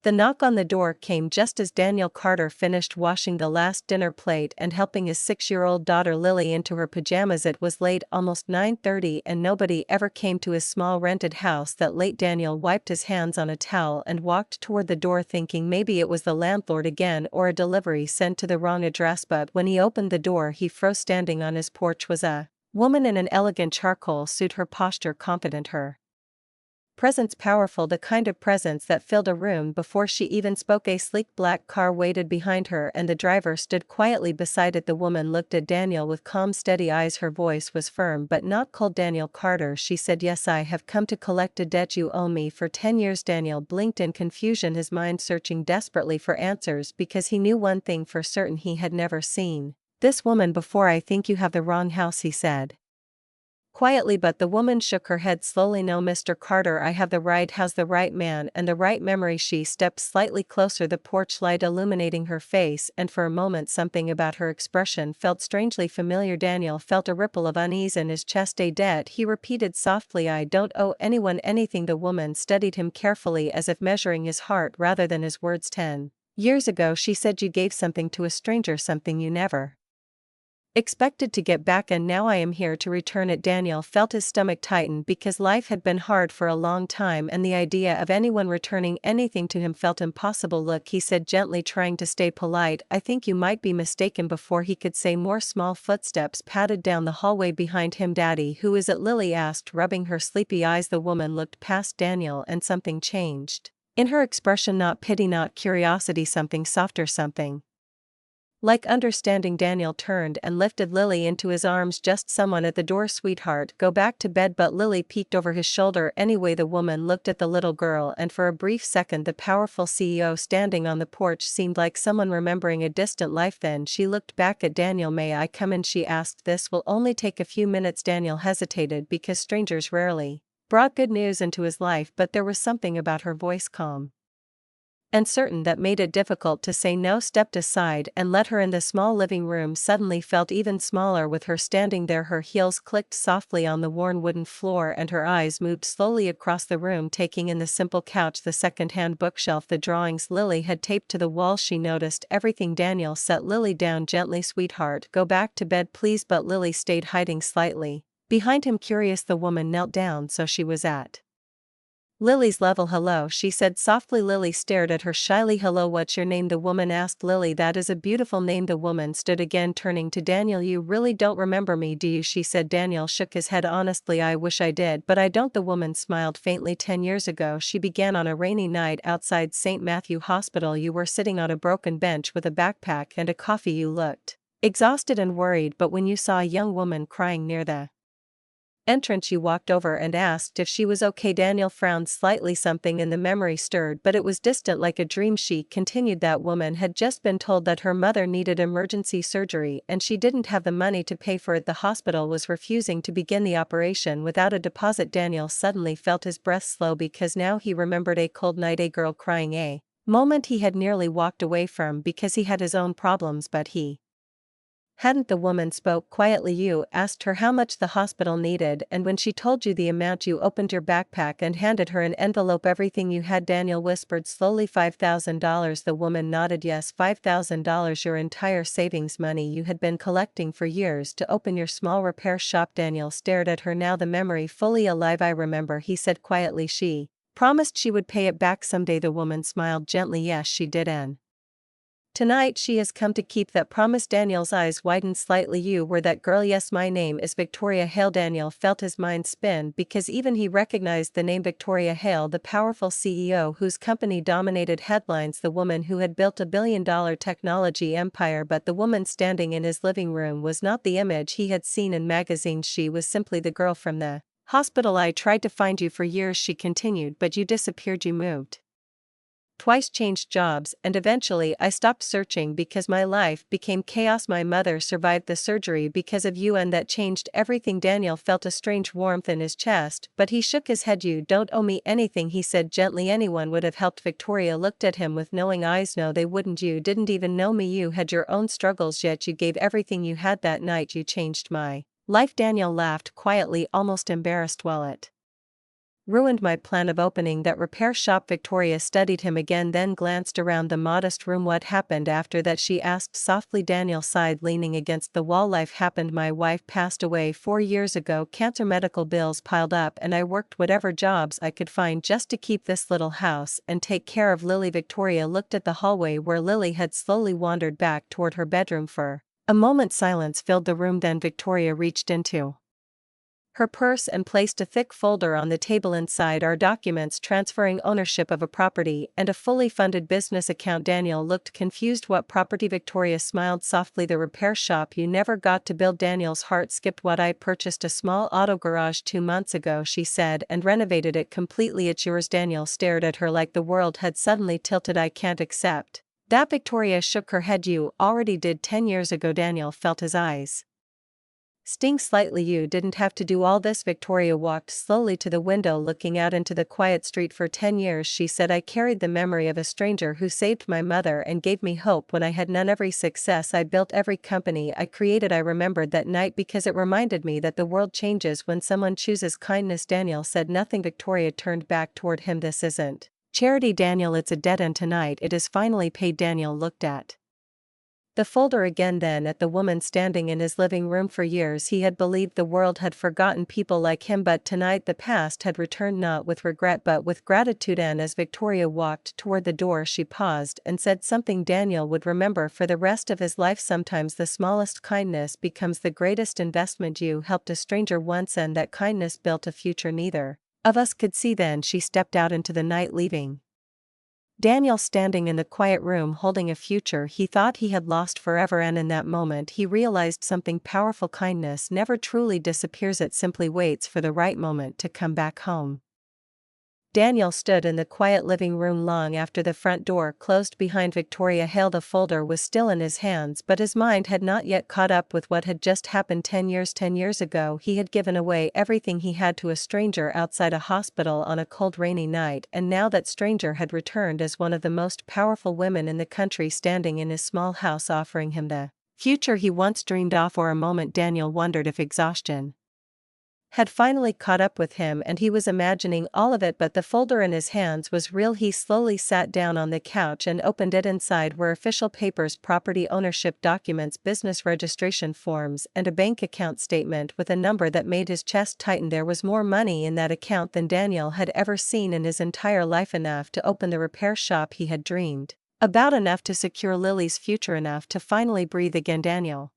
The knock on the door came just as Daniel Carter finished washing the last dinner plate and helping his 6-year-old daughter Lily into her pajamas. It was late, almost 9:30, and nobody ever came to his small rented house that late. Daniel wiped his hands on a towel and walked toward the door, thinking maybe it was the landlord again or a delivery sent to the wrong address. But when he opened the door, he froze. Standing on his porch was a woman in an elegant charcoal suit, her posture confident, her presence powerful, the kind of presence that filled a room before she even spoke. A sleek black car waited behind her and the driver stood quietly beside it. The woman looked at Daniel with calm, steady eyes. Her voice was firm but not cold. "Daniel Carter," she said. "Yes, I have come to collect a debt you owe me for 10 years." Daniel blinked in confusion, his mind searching desperately for answers because he knew one thing for certain: he had never seen this woman before. "I think you have the wrong house," he said quietly, but the woman shook her head slowly. "No, Mr. Carter, I have the right house, the right man, and the right memory." She stepped slightly closer, the porch light illuminating her face, and for a moment something about her expression felt strangely familiar. Daniel felt a ripple of unease in his chest. "A debt," he repeated softly. "I don't owe anyone anything." The woman studied him carefully, as if measuring his heart rather than his words. "10 years ago," she said, "you gave something to a stranger, something you never expected to get back, and now I am here to return it." Daniel felt his stomach tighten because life had been hard for a long time and the idea of anyone returning anything to him felt impossible. "Look," he said gently, trying to stay polite, "I think you might be mistaken." Before he could say more, small footsteps padded down the hallway behind him. "Daddy, who is it?" Lily asked, rubbing her sleepy eyes. The woman looked past Daniel and something changed in her expression, not pity, not curiosity, something softer, something like understanding. Daniel turned and lifted Lily into his arms. "Just someone at the door, sweetheart. Go back to bed." But Lily peeked over his shoulder anyway. The woman looked at the little girl, and for a brief second the powerful CEO standing on the porch seemed like someone remembering a distant life. Then she looked back at Daniel. "May I come in?" she asked. "This will only take a few minutes." Daniel hesitated because strangers rarely brought good news into his life, but there was something about her voice, calm and certain, that made it difficult to say no. Stepped aside and let her in. The small living room suddenly felt even smaller with her standing there. Her heels clicked softly on the worn wooden floor and her eyes moved slowly across the room, taking in the simple couch, the second-hand bookshelf, the drawings Lily had taped to the wall. She noticed everything. Daniel set Lily down gently. "Sweetheart, go back to bed, please." But Lily stayed, hiding slightly behind him. Curious, the woman knelt down so she was at Lily's level. "Hello," she said softly. Lily stared at her shyly. "Hello, what's your name?" the woman asked. "Lily, that is a beautiful name." The woman stood again, turning to Daniel. "You really don't remember me, do you?" she said. Daniel shook his head. "Honestly, I wish I did, but I don't." The woman smiled faintly. 10 years ago," she began, "on a rainy night outside St. Matthew Hospital, you were sitting on a broken bench with a backpack and a coffee. You looked exhausted and worried, but when you saw a young woman crying near the entrance, you walked over and asked if she was okay." Daniel frowned slightly. Something in the memory stirred, but it was distant, like a dream. She continued, "That woman had just been told that her mother needed emergency surgery and she didn't have the money to pay for it. The hospital was refusing to begin the operation without a deposit." Daniel suddenly felt his breath slow because now he remembered a cold night, a girl crying, a moment he had nearly walked away from because he had his own problems, but he hadn't. The woman spoke quietly. "You asked her how much the hospital needed, and when she told you the amount, you opened your backpack and handed her an envelope. Everything you had." Daniel whispered slowly. "$5,000. The woman nodded. "Yes, $5,000. Your entire savings, money you had been collecting for years to open your small repair shop." Daniel stared at her, now the memory fully alive. "I remember," he said quietly. "She promised she would pay it back someday." The woman smiled gently. "Yes, she did, and tonight she has come to keep that promise." Daniel's eyes widened slightly. "You were that girl?" "Yes, my name is Victoria Hale." Daniel felt his mind spin because even he recognized the name Victoria Hale, the powerful CEO whose company dominated headlines, the woman who had built a billion-dollar technology empire. But the woman standing in his living room was not the image he had seen in magazines. She was simply the girl from the hospital. "I tried to find you for years," she continued, "but you disappeared. You moved twice, changed jobs, and eventually I stopped searching because my life became chaos. My mother survived the surgery because of you, and that changed everything." Daniel felt a strange warmth in his chest, but he shook his head. "You don't owe me anything," he said gently. "Anyone would have helped." Victoria looked at him with knowing eyes. "No, they wouldn't. You didn't even know me. You had your own struggles, yet you gave everything you had. That night you changed my life." Daniel laughed quietly, almost embarrassed. "Well, it ruined my plan of opening that repair shop. Victoria studied him again, then glanced around the modest room. What happened after that? She asked softly. Daniel sighed, leaning against the wall. Life happened. My wife passed away 4 years ago. Cancer, medical bills piled up, and I worked whatever jobs I could find just to keep this little house and take care of Lily. Victoria looked at the hallway where Lily had slowly wandered back toward her bedroom. For a moment silence filled the room, then Victoria reached into her purse and placed a thick folder on the table. Inside are documents transferring ownership of a property and a fully funded business account. Daniel looked confused. What property? Victoria smiled softly. The repair shop you never got to build. Daniel's heart skipped. What? I purchased a small auto garage 2 months ago, she said, and renovated it completely. It's yours? Daniel stared at her like the world had suddenly tilted. I can't accept that. Victoria shook her head. You already did 10 years ago. Daniel felt his eyes sting slightly. You didn't have to do all this. Victoria walked slowly to the window, looking out into the quiet street. For 10 years, she said, I carried the memory of a stranger who saved my mother and gave me hope when I had none. Every success I built, every company I created, I remembered that night because it reminded me that the world changes when someone chooses kindness. Daniel said nothing. Victoria turned back toward him. This isn't charity, Daniel, it's a debt, and tonight it is finally paid. Daniel looked at the folder again, then at the woman standing in his living room. For years he had believed the world had forgotten people like him, but tonight the past had returned, not with regret but with gratitude. And as Victoria walked toward the door, she paused and said something Daniel would remember for the rest of his life. Sometimes the smallest kindness becomes the greatest investment. You helped a stranger once, and that kindness built a future neither of us could see. Then she stepped out into the night, leaving Daniel standing in the quiet room holding a future he thought he had lost forever. And in that moment he realized something powerful. Kindness never truly disappears, it simply waits for the right moment to come back home. Daniel stood in the quiet living room long after the front door closed behind Victoria. The folder was still in his hands, but his mind had not yet caught up with what had just happened. 10 years. 10 years ago he had given away everything he had to a stranger outside a hospital on a cold rainy night, and now that stranger had returned as one of the most powerful women in the country, standing in his small house offering him the future he once dreamed of. For a moment Daniel wondered if exhaustion had finally caught up with him and he was imagining all of it, but the folder in his hands was real. He slowly sat down on the couch and opened it. Inside were official papers, property ownership documents, business registration forms, and a bank account statement with a number that made his chest tighten. There was more money in that account than Daniel had ever seen in his entire life, enough to open the repair shop he had dreamed about, enough to secure Lily's future, enough to finally breathe again. Daniel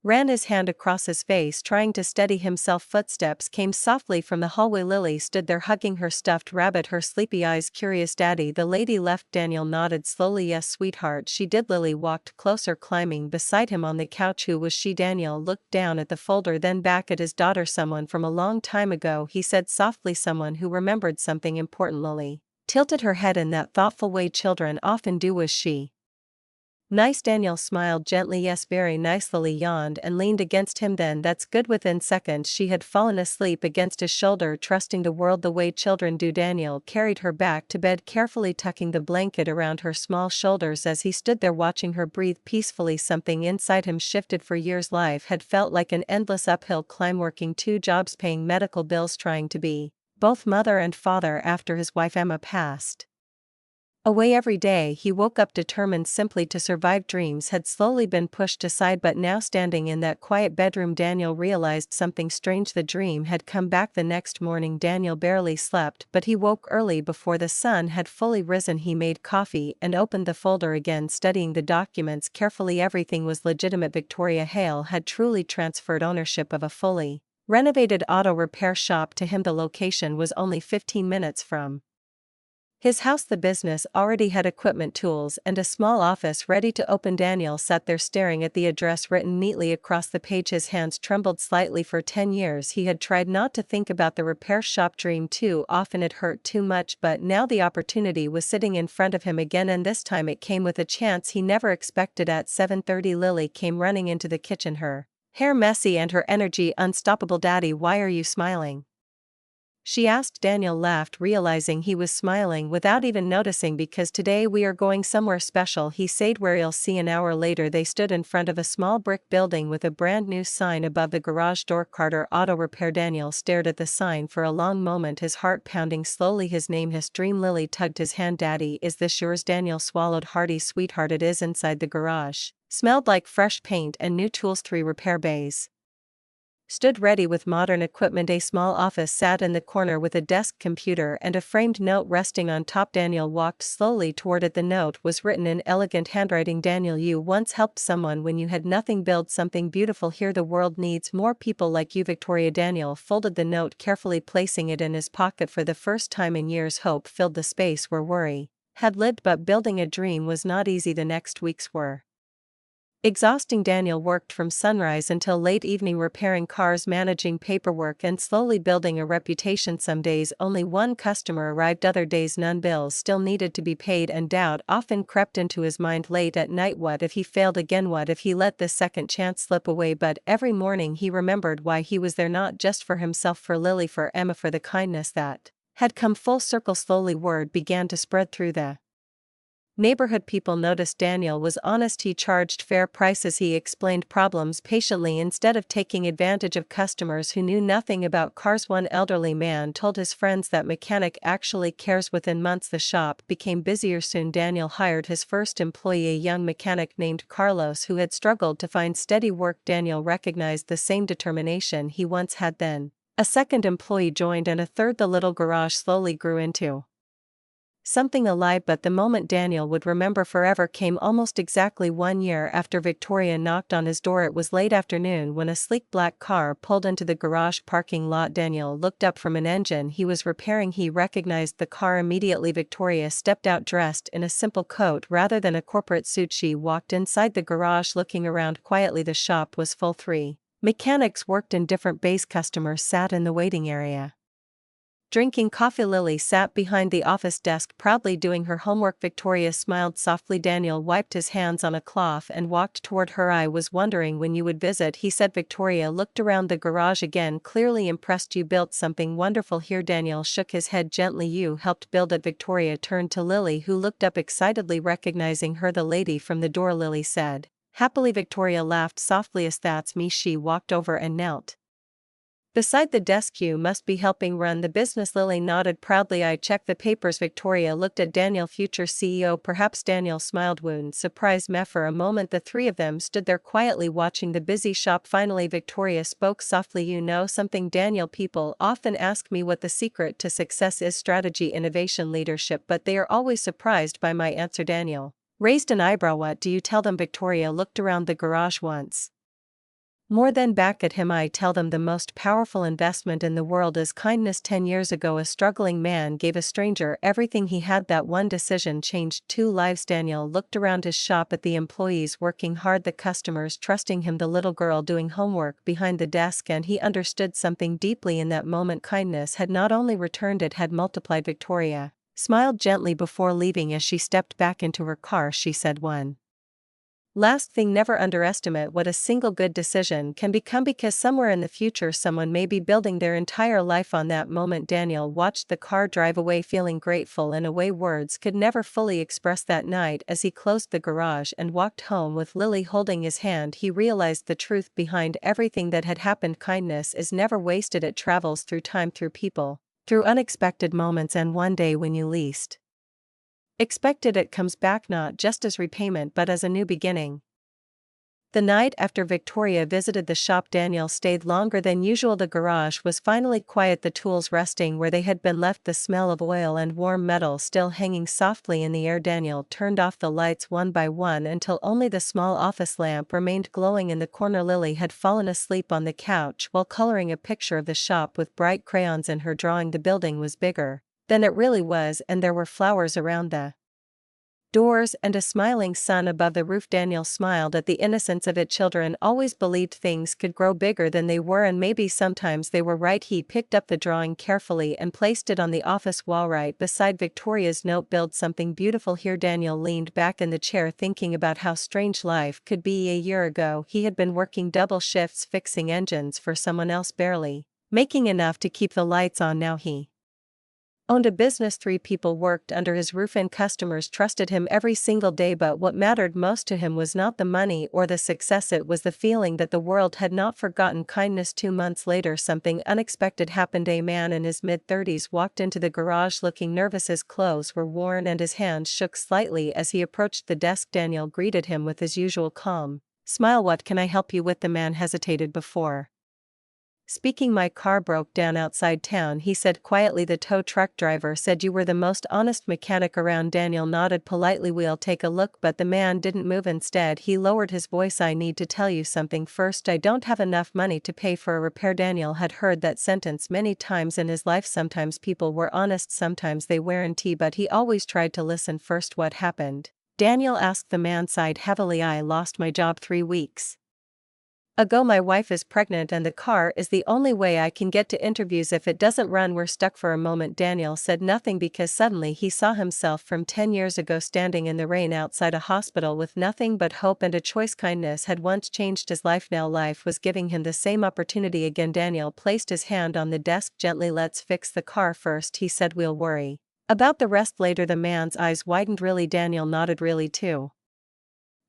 ran his hand across his face, trying to steady himself. Footsteps came softly from the hallway. Lily stood there hugging her stuffed rabbit, her sleepy eyes curious. Daddy, the lady left. Daniel nodded slowly. Yes, sweetheart, she did. Lily walked closer, climbing beside him on the couch. Who was she? Daniel looked down at the folder, then back at his daughter. Someone from a long time ago, he said softly. Someone who remembered something important. Lily tilted her head in that thoughtful way children often do. Was she nice? Daniel smiled gently. Yes, very nice. Lily yawned and leaned against him. Then that's good. Within seconds she had fallen asleep against his shoulder, trusting the world the way children do. Daniel carried her back to bed, carefully tucking the blanket around her small shoulders as he stood there watching her breathe peacefully. Something inside him shifted. For years life had felt like an endless uphill climb, working 2 jobs, paying medical bills, trying to be both mother and father. After his wife Emma passed away, every day he woke up determined simply to survive. Dreams had slowly been pushed aside, but now standing in that quiet bedroom Daniel realized something strange. The dream had come back. The next morning Daniel barely slept, but he woke early before the sun had fully risen. He made coffee and opened the folder again, studying the documents carefully. Everything was legitimate. Victoria Hale had truly transferred ownership of a fully renovated auto repair shop to him. The location was only 15 minutes from his house. The business already had equipment, tools, and a small office ready to open. Daniel sat there staring at the address written neatly across the page. His hands trembled slightly. For 10 years he had tried not to think about the repair shop dream too often. It hurt too much, but now the opportunity was sitting in front of him again, and this time it came with a chance he never expected. At 7:30 Lily came running into the kitchen, her hair messy and her energy unstoppable. Daddy, why are you smiling? she asked. Daniel laughed, realizing he was smiling without even noticing. Because today we are going somewhere special, he said. Where you'll see. An hour later they stood in front of a small brick building with a brand new sign above the garage door, Carter Auto Repair. Daniel stared at the sign for a long moment, his heart pounding slowly. His name, his dream. Lily tugged his hand. Daddy, is this yours? Daniel swallowed hearty. Sweetheart, it is. Inside the garage smelled like fresh paint and new tools. 3 repair bays stood ready with modern equipment. A small office sat in the corner with a desk computer and a framed note resting on top. Daniel walked slowly toward it. The note was written in elegant handwriting. Daniel, you once helped someone when you had nothing. Build something beautiful here. The world needs more people like you, Victoria. Daniel folded the note carefully, placing it in his pocket. For the first time in years, hope filled the space where worry had lived. But building a dream was not easy. The next weeks were exhausting. Daniel worked from sunrise until late evening, repairing cars, managing paperwork, and slowly building a reputation. Some days only one customer arrived, other days none. Bills still needed to be paid, and doubt often crept into his mind late at night. What if he failed again? What if he let this second chance slip away? But every morning he remembered why he was there, not just for himself, for Lily, for Emma, for the kindness that had come full circle. Slowly word began to spread through the neighborhood. People noticed Daniel was honest. He charged fair prices. He explained problems patiently instead of taking advantage of customers who knew nothing about cars. One elderly man told his friends that mechanic actually cares. Within months the shop became busier. Soon Daniel hired his first employee, a young mechanic named Carlos who had struggled to find steady work. Daniel recognized the same determination he once had then. A second employee joined, and a third. The little garage slowly grew into something alive. But the moment Daniel would remember forever came almost exactly 1 year after Victoria knocked on his door. It was late afternoon when a sleek black car pulled into the garage parking lot. Daniel looked up from an engine he was repairing. He recognized the car immediately. Victoria stepped out dressed in a simple coat rather than a corporate suit. She walked inside the garage, looking around quietly. The shop was full. 3 mechanics worked in different bays. Customers sat in the waiting area drinking coffee. Lily sat behind the office desk, proudly doing her homework. Victoria smiled softly. Daniel wiped his hands on a cloth and walked toward her. I was wondering when you would visit, he said. Victoria looked around the garage again, clearly impressed. You built something wonderful here. Daniel shook his head gently. You helped build it. Victoria turned to Lily, who looked up excitedly, recognizing her. The lady from the door, Lily said happily. Victoria laughed softly. Yes, that's me. She walked over and knelt beside the desk. You must be helping run the business. Lily nodded proudly. I checked the papers. Victoria looked at Daniel. Future CEO, perhaps. Daniel smiled. Wound surprised me. For a moment the three of them stood there quietly watching the busy shop. Finally Victoria spoke softly. You know something, Daniel? People often ask me what the secret to success is: strategy, innovation, leadership, but they are always surprised by my answer. Daniel raised an eyebrow. What do you tell them? Victoria looked around the garage once more than back at him. I tell them the most powerful investment in the world is kindness. 10 years ago a struggling man gave a stranger everything he had. That one decision changed 2 lives. Daniel looked around his shop at the employees working hard, the customers trusting him, the little girl doing homework behind the desk, and he understood something deeply in that moment. Kindness had not only returned, it had multiplied. Victoria smiled gently before leaving. As she stepped back into her car she said one last thing: never underestimate what a single good decision can become, because somewhere in the future someone may be building their entire life on that moment. Daniel watched the car drive away, feeling grateful in a way words could never fully express. That night as he closed the garage and walked home with Lily holding his hand, he realized the truth behind everything that had happened. Kindness is never wasted. It travels through time, through people, through unexpected moments, and one day when you least expected it comes back, not just as repayment but as a new beginning. The night after Victoria visited the shop, Daniel stayed longer than usual. The garage was finally quiet, the tools resting where they had been left, the smell of oil and warm metal still hanging softly in the air. Daniel turned off the lights one by one until only the small office lamp remained glowing in the corner. Lily had fallen asleep on the couch while coloring a picture of the shop with bright crayons in her drawing. The building was bigger than it really was, and there were flowers around the doors and a smiling sun above the roof. Daniel smiled at the innocence of it. Children always believed things could grow bigger than they were, and maybe sometimes they were right. He picked up the drawing carefully and placed it on the office wall right beside Victoria's note. Build something beautiful here. Daniel leaned back in the chair thinking about how strange life could be. A year ago he had been working double shifts fixing engines for someone else, barely making enough to keep the lights on. Now he owned a business, 3 people worked under his roof, and customers trusted him every single day. But what mattered most to him was not the money or the success, it was the feeling that the world had not forgotten kindness. 2 months later, something unexpected happened. A man in his mid-30s walked into the garage looking nervous. His clothes were worn and his hands shook slightly as he approached the desk. Daniel greeted him with his usual calm smile. "What can I help you with?" The man hesitated before speaking. "My car broke down outside town," he said quietly. "The tow truck driver said you were the most honest mechanic around." Daniel nodded politely. "We'll take a look." But the man didn't move. Instead, he lowered his voice. "I need to tell you something first. I don't have enough money to pay for a repair." Daniel had heard that sentence many times in his life. Sometimes people were honest, sometimes they weren't, but he always tried to listen first. "What happened?" Daniel asked. The man sighed heavily. "I lost my job 3 weeks ago. My wife is pregnant and the car is the only way I can get to interviews. If it doesn't run, we're stuck." For a moment Daniel said nothing because suddenly he saw himself from 10 years ago standing in the rain outside a hospital with nothing but hope and a choice. Kindness had once changed his life. Now life was giving him the same opportunity again. Daniel placed his hand on the desk gently. "Let's fix the car first," he said. "We'll worry about the rest later." The man's eyes widened. "Really?" Daniel nodded. "Really?" 2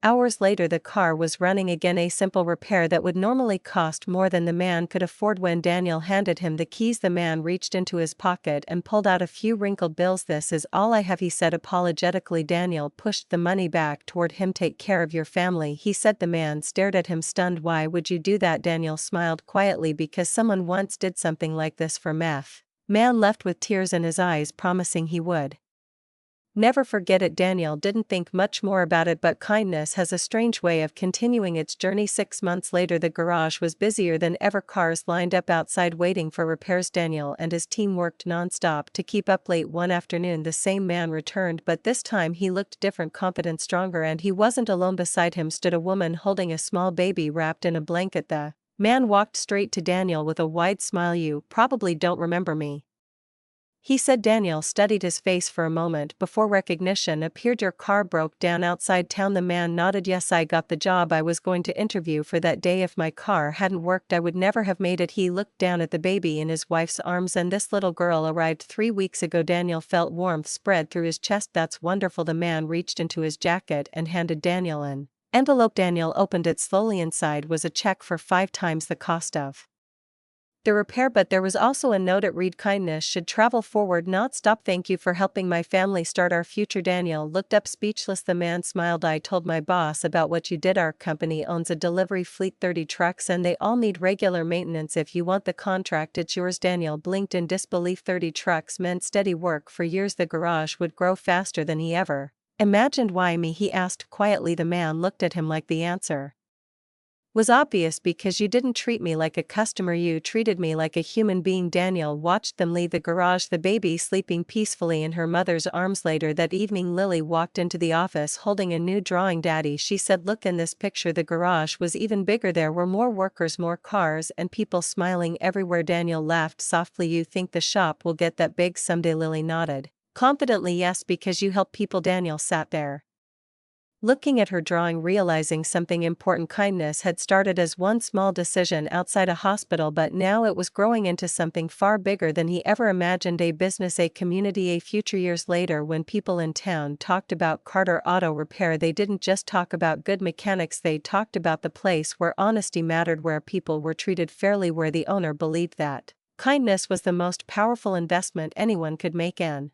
hours later the car was running again, a simple repair that would normally cost more than the man could afford. When Daniel handed him the keys, the man reached into his pocket and pulled out a few wrinkled bills. "This is all I have," he said apologetically. Daniel pushed the money back toward him. "Take care of your family," he said. The man stared at him stunned. "Why would you do that?" Daniel smiled quietly. "Because someone once did something like this for meth." Man left with tears in his eyes, promising he would never forget it. Daniel didn't think much more about it, but kindness has a strange way of continuing its journey. 6 months later the garage was busier than ever. Cars lined up outside waiting for repairs. Daniel and his team worked non-stop to keep up. Late one afternoon the same man returned, but this time he looked different, confident, stronger, and he wasn't alone. Beside him stood a woman holding a small baby wrapped in a blanket. The man walked straight to Daniel with a wide smile. "You probably don't remember me," he said. Daniel studied his face for a moment before recognition appeared. "Your car broke down outside town." The man nodded. "Yes, I got the job I was going to interview for that day. If my car hadn't worked I would never have made it." He looked down at the baby in his wife's arms. "And this little girl arrived 3 weeks ago." Daniel felt warmth spread through his chest. "That's wonderful." The man reached into his jacket and handed Daniel an envelope. Daniel opened it slowly. Inside was a check for 5 times the cost of the repair, but there was also a note. It read, "Kindness should travel forward, not stop. Thank you for helping my family start our future." Daniel looked up speechless. The man smiled. "I told my boss about what you did. Our company owns a delivery fleet, 30 trucks, and they all need regular maintenance. If you want the contract, it's yours." Daniel blinked in disbelief. 30 trucks meant steady work for years. The garage would grow faster than he ever imagined. "Why me?" he asked quietly. The man looked at him like the answer was obvious. "Because you didn't treat me like a customer, you treated me like a human being." Daniel watched them leave the garage, the baby sleeping peacefully in her mother's arms. Later that evening Lily walked into the office holding a new drawing. "Daddy," she said, "look in this picture." The garage was even bigger. There were more workers, more cars, and people smiling everywhere. Daniel laughed softly. "You think the shop will get that big someday?" Lily nodded confidently. "Yes, because you help people." Daniel sat there looking at her drawing, realizing something important. Kindness had started as one small decision outside a hospital, but now it was growing into something far bigger than he ever imagined. A business, a community, a future. Years later, when people in town talked about Carter Auto Repair, they didn't just talk about good mechanics, they talked about the place where honesty mattered, where people were treated fairly, where the owner believed that kindness was the most powerful investment anyone could make. And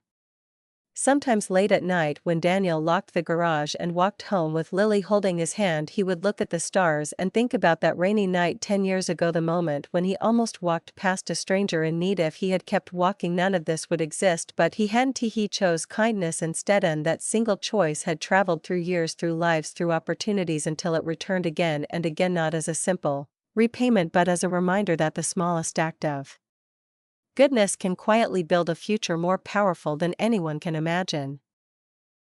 sometimes late at night, when Daniel locked the garage and walked home with Lily holding his hand, he would look at the stars and think about that rainy night 10 years ago, the moment when he almost walked past a stranger in need. If he had kept walking, none of this would exist, but he hadn't. He chose kindness instead, and that single choice had traveled through years, through lives, through opportunities, until it returned again and again, not as a simple repayment but as a reminder that the smallest act of goodness can quietly build a future more powerful than anyone can imagine.